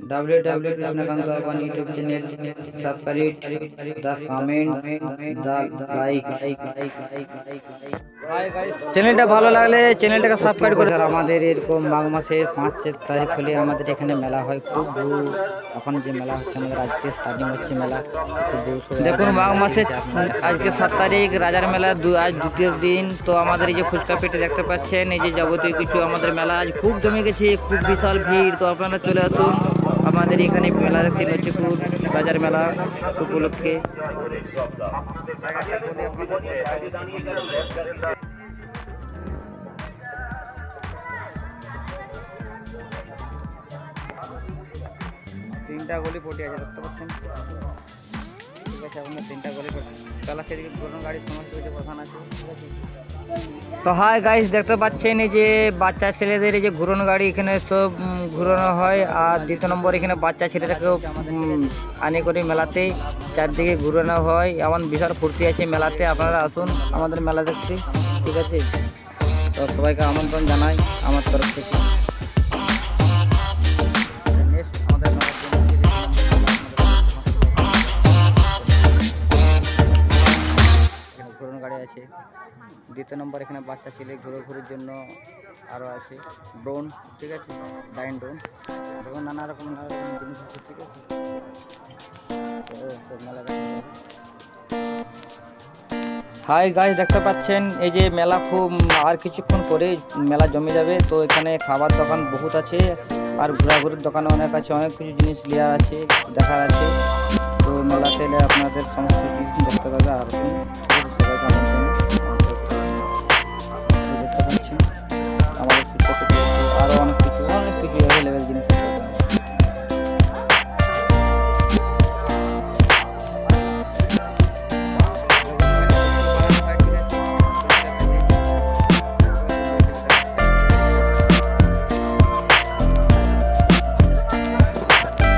www Krishnakant Avan YouTube channel, subscribe, the comment, the like. চ্যানেলটা ভালো লাগলে চ্যানেলটাকে সাবস্ক্রাইব করে আর আমাদের এরকম মাঘ মাসের 5 তারিখ হলে আমাদের এখানে মেলা হয় খুব এখন যে মেলা হচ্ছে আমাদের আজকে স্টার্টিং হচ্ছে মেলা দেখুন মাঘ মাসে আজকে 7 তারিখ রাজার মেলা আজ দ্বিতীয় দিন তো আমাদের এই যে ফুচকা পেটে দেখতে পাচ্ছেন এই যে যাবতীয় কিছু আমাদের মেলা আজ খুব জমে গেছে খুব বিশাল ভিড় তো আপনারা চলে আসুন আমাদের এখানে মেলা দেখতে লক্ষ্মীপুর রাজার মেলা উপলক্ষে তিনটা গলি পটে আছে দেখতে পাচ্ছেন ঠিক আছে আপনার তিনটা গলি পটে তালা সেদিকে পুরনো গাড়ির সমস্ত কিছু বসানো আছে ঠিক আছে তো হাই গাইস দেখতে পাচ্ছেন এই যে বাচ্চা ছেলেদের এই যে ঘুরনো গাড়ি এখানে সব ঘুরানো হয় আর দ্বিতীয় নম্বর এখানে বাচ্চা ছেলেটাকেও আনে করে মেলাতে চারদিকে ঘুরানো হয় এমন বিশাল ফুর্তি আছে মেলাতে আপনারা আসুন আমাদের মেলা দেখতে ঠিক আছে তো সবাইকে আমন্ত্রণ জানাই আমার তরফ থেকে ঘুরনো গাড়ি আছে দ্বিতীয় নম্বর এখানে বাচ্চা ছেলে ঘোরাঘুরির জন্য আরও আছে ড্রোন ঠিক আছে ডাইন ড্রোন এবং নানা রকম জিনিস আছে ঠিক আছে হাই গাইস দেখতে পাচ্ছেন এই যে মেলা খুব আর কিছুক্ষণ পরে মেলা জমে যাবে তো এখানে খাবার দোকান বহুত আছে আর ঘোরাঘুরির দোকান অনেক আছে অনেক কিছু জিনিস নেওয়া আছে দেখার আছে তো মেলাতে এলে আপনাদের সমস্ত জিনিস দেখতে পাবে আর সবাইকে দেখতে পাচ্ছেন আমাদের আরও অনেক কিছু অ্যাভেলেবেল জিনিস